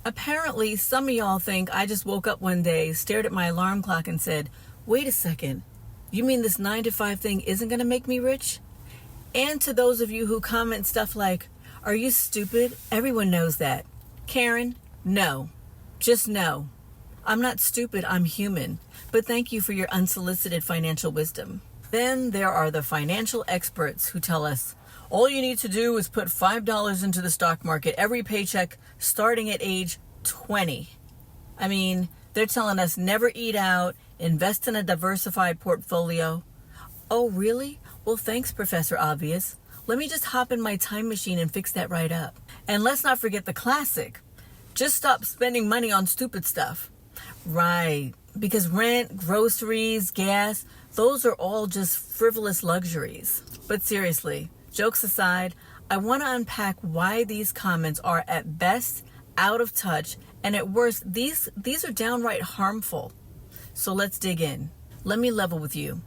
Apparently, some of y'all think I just woke up one day, stared at my alarm clock and said, wait a second, you mean this 9 to 5 thing isn't going to make me rich? And to those of you who comment stuff like, are you stupid? Everyone knows that. Karen, no. Just no. I'm not stupid, I'm human. But thank you for your unsolicited financial wisdom. Then there are the financial experts who tell us, all you need to do is put $5 into the stock market every paycheck starting at age 20. I mean, they're telling us never eat out, invest in a diversified portfolio. Oh, really? Well, thanks, Professor Obvious. Let me just hop in my time machine and fix that right up. And let's not forget the classic. Just stop spending money on stupid stuff. Right, because rent, groceries, gas, those are all just frivolous luxuries. But seriously, jokes aside, I want to unpack why these comments are at best out of touch and at worst, these are downright harmful. So let's dig in. Let me level with you.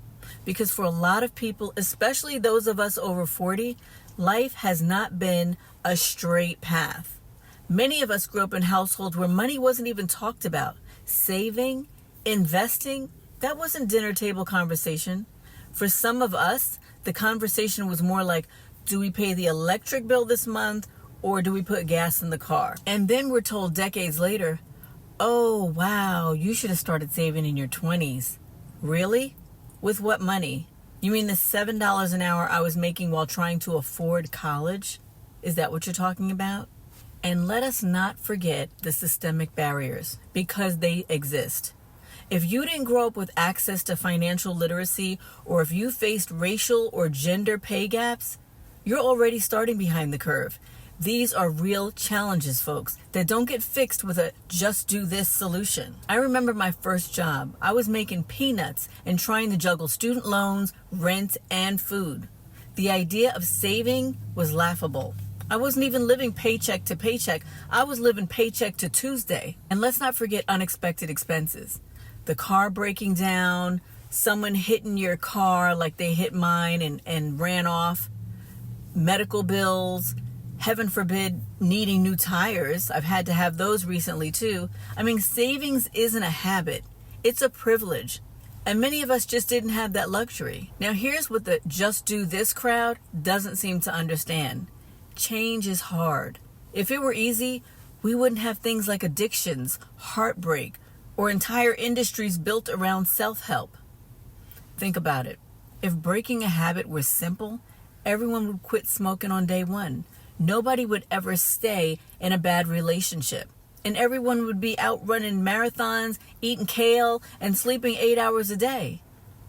Because for a lot of people, especially those of us over 40, life has not been a straight path. Many of us grew up in households where money wasn't even talked about. Saving, investing, that wasn't dinner table conversation. For some of us, the conversation was more like, do we pay the electric bill this month or do we put gas in the car? And then we're told decades later, oh, wow, you should have started saving in your 20s. Really? With what money? You mean the $7 an hour I was making while trying to afford college? Is that what you're talking about? And let us not forget the systemic barriers, because they exist. If you didn't grow up with access to financial literacy, or if you faced racial or gender pay gaps, you're already starting behind the curve. These are real challenges, folks, that don't get fixed with a just do this solution. I remember my first job. I was making peanuts and trying to juggle student loans, rent, and food. The idea of saving was laughable. I wasn't even living paycheck to paycheck. I was living paycheck to Tuesday. And let's not forget unexpected expenses. The car breaking down, someone hitting your car like they hit mine and ran off, medical bills, heaven forbid, needing new tires. I've had to have those recently too. I mean, savings isn't a habit. It's a privilege. And many of us just didn't have that luxury. Now here's what the just do this crowd doesn't seem to understand. Change is hard. If it were easy, we wouldn't have things like addictions, heartbreak, or entire industries built around self-help. Think about it. If breaking a habit were simple, everyone would quit smoking on day one. Nobody would ever stay in a bad relationship. And everyone would be out running marathons, eating kale, and sleeping 8 hours a day.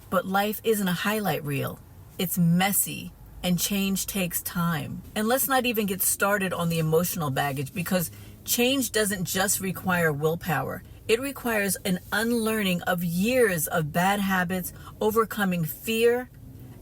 But life isn't a highlight reel. It's messy, and change takes time. And let's not even get started on the emotional baggage, because change doesn't just require willpower. It requires an unlearning of years of bad habits, overcoming fear,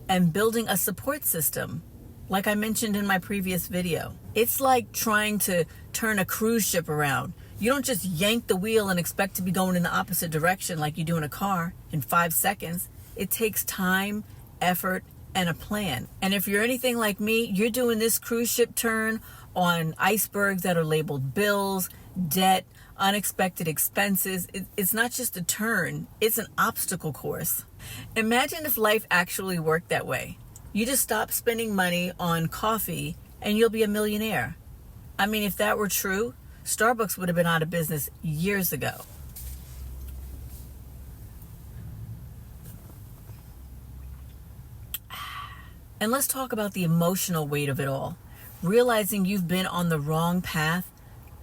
and building a support system. Like I mentioned in my previous video, it's like trying to turn a cruise ship around. You don't just yank the wheel and expect to be going in the opposite direction like you do in a car in 5 seconds. It takes time, effort, and a plan. And if you're anything like me, you're doing this cruise ship turn on icebergs that are labeled bills, debt, unexpected expenses. It's not just a turn, it's an obstacle course. Imagine if life actually worked that way. You just stop spending money on coffee and you'll be a millionaire. I mean, if that were true, Starbucks would have been out of business years ago. And let's talk about the emotional weight of it all. Realizing you've been on the wrong path,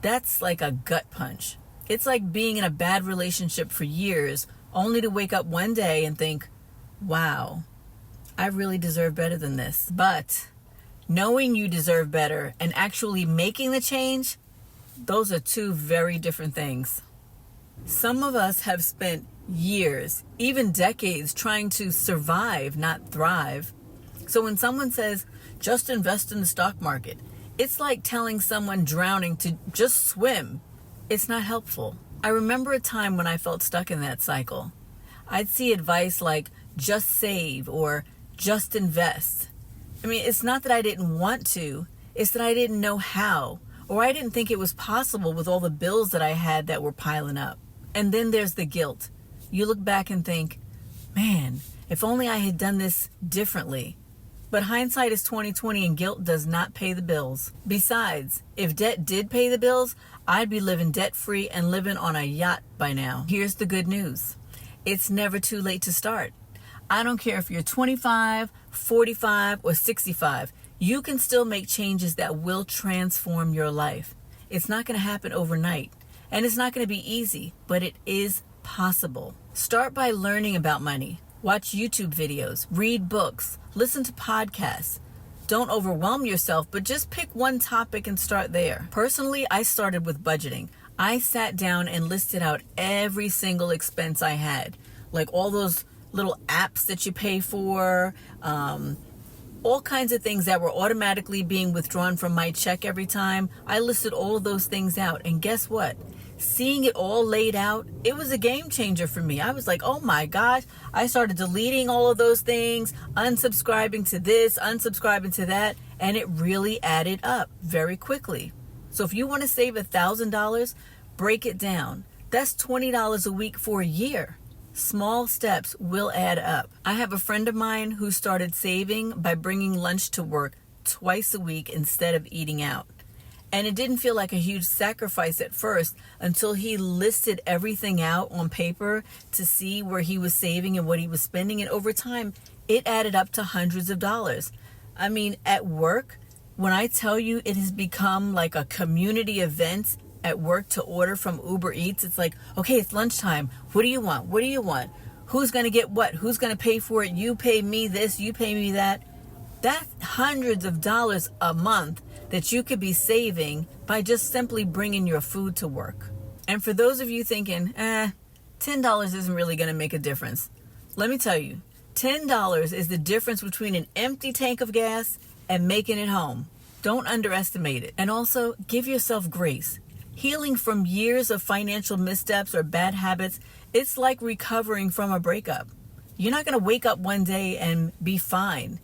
that's like a gut punch. It's like being in a bad relationship for years, only to wake up one day and think, wow, I really deserve better than this. But knowing you deserve better and actually making the change, those are two very different things. Some of us have spent years, even decades, trying to survive, not thrive. So when someone says, just invest in the stock market, it's like telling someone drowning to just swim. It's not helpful. I remember a time when I felt stuck in that cycle. I'd see advice like, just save or just invest. I mean, it's not that I didn't want to, it's that I didn't know how, or I didn't think it was possible with all the bills that I had that were piling up. And then there's the guilt. You look back and think, man, if only I had done this differently. But hindsight is 20/20, and guilt does not pay the bills. Besides, if debt did pay the bills, I'd be living debt-free and living on a yacht by now. Here's the good news. It's never too late to start. I don't care if you're 25, 45, or 65. You can still make changes that will transform your life. It's not going to happen overnight, and it's not going to be easy, but it is possible. Start by learning about money. Watch YouTube videos, read books, listen to podcasts. Don't overwhelm yourself, but just pick one topic and start there. Personally, I started with budgeting. I sat down and listed out every single expense I had, like all those little apps that you pay for, all kinds of things that were automatically being withdrawn from my check every time. I listed all of those things out, and guess what? Seeing it all laid out, it was a game changer for me. I was like, oh my gosh. I started deleting all of those things, unsubscribing to this, unsubscribing to that, and it really added up very quickly. So if you want to save $1,000, break it down. That's $20 a week for a year. Small steps will add up. I have a friend of mine who started saving by bringing lunch to work twice a week instead of eating out. And it didn't feel like a huge sacrifice at first until he listed everything out on paper to see where he was saving and what he was spending. And over time, it added up to hundreds of dollars. I mean, at work, when I tell you it has become like a community event at work to order from Uber Eats, it's like, okay, it's lunchtime. What do you want? What do you want? Who's going to get what? Who's going to pay for it? You pay me this, you pay me that. That's hundreds of dollars a month that you could be saving by just simply bringing your food to work. And for those of you thinking, $10 isn't really going to make a difference. Let me tell you, $10 is the difference between an empty tank of gas and making it home. Don't underestimate it. And also, give yourself grace. Healing from years of financial missteps or bad habits, it's like recovering from a breakup. You're not going to wake up one day and be fine.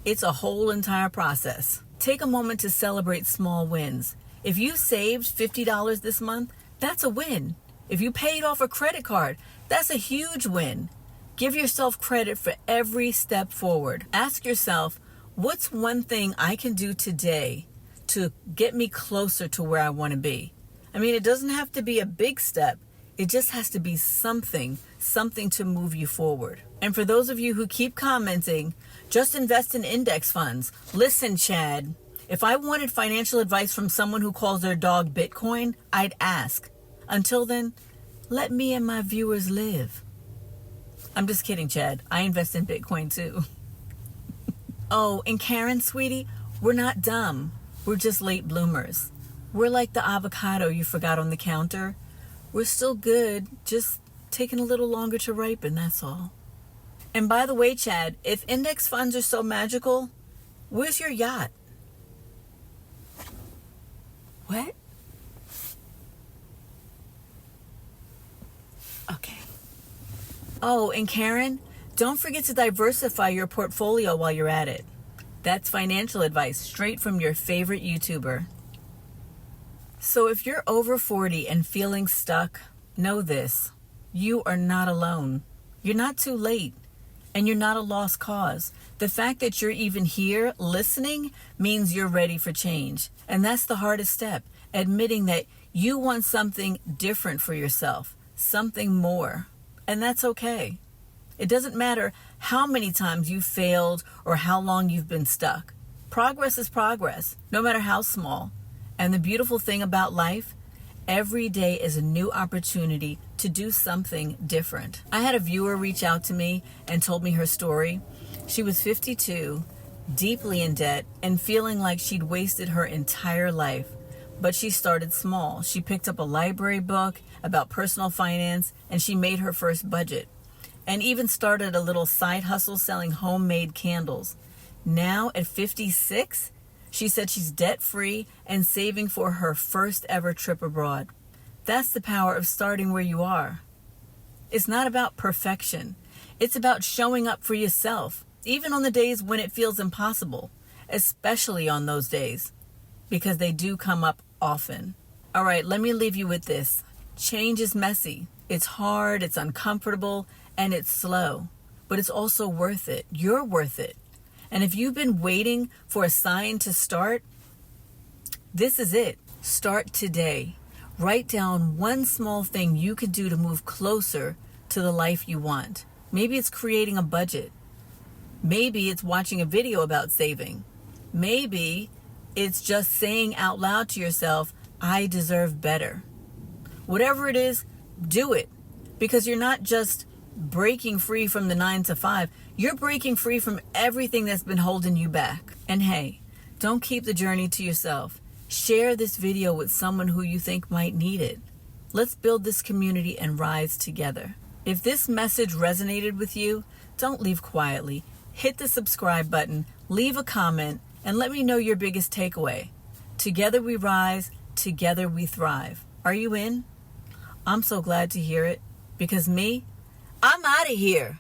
It's a whole entire process. Take a moment to celebrate small wins. If you saved $50 this month, that's a win. If you paid off a credit card, that's a huge win. Give yourself credit for every step forward. Ask yourself, what's one thing I can do today to get me closer to where I want to be? I mean, it doesn't have to be a big step. It just has to be something to move you forward. And for those of you who keep commenting, just invest in index funds. Listen, Chad, if I wanted financial advice from someone who calls their dog Bitcoin, I'd ask. Until then, let me and my viewers live. I'm just kidding, Chad. I invest in Bitcoin too. Oh, and Karen, sweetie, we're not dumb. We're just late bloomers. We're like the avocado you forgot on the counter. We're still good, just taking a little longer to ripen, that's all. And by the way, Chad, if index funds are so magical, where's your yacht? What? Okay. Oh, and Karen, don't forget to diversify your portfolio while you're at it. That's financial advice straight from your favorite YouTuber. So if you're over 40 and feeling stuck, know this. You are not alone. You're not too late. And you're not a lost cause. The fact that you're even here listening means you're ready for change. And that's the hardest step. Admitting that you want something different for yourself. Something more. And that's okay. It doesn't matter how many times you've failed or how long you've been stuck. Progress is progress, no matter how small. And the beautiful thing about life, every day is a new opportunity to do something different. I had a viewer reach out to me and told me her story. She was 52, deeply in debt, and feeling like she'd wasted her entire life. But she started small. She picked up a library book about personal finance, and she made her first budget. And even started a little side hustle selling homemade candles. Now at 56, she said she's debt-free and saving for her first ever trip abroad. That's the power of starting where you are. It's not about perfection. It's about showing up for yourself, even on the days when it feels impossible, especially on those days, because they do come up often. All right, let me leave you with this. Change is messy. It's hard, it's uncomfortable, and it's slow. But it's also worth it. You're worth it. And if you've been waiting for a sign to start, this is it. Start today. Write down one small thing you can do to move closer to the life you want. Maybe it's creating a budget. Maybe it's watching a video about saving. Maybe it's just saying out loud to yourself, I deserve better. Whatever it is, do it. Because you're not just breaking free from the 9 to 5. You're breaking free from everything that's been holding you back. And hey, don't keep the journey to yourself. Share this video with someone who you think might need it. Let's build this community and rise together. If this message resonated with you, don't leave quietly. Hit the subscribe button, leave a comment, and let me know your biggest takeaway. Together we rise, together we thrive. Are you in? I'm so glad to hear it, because me, I'm out of here.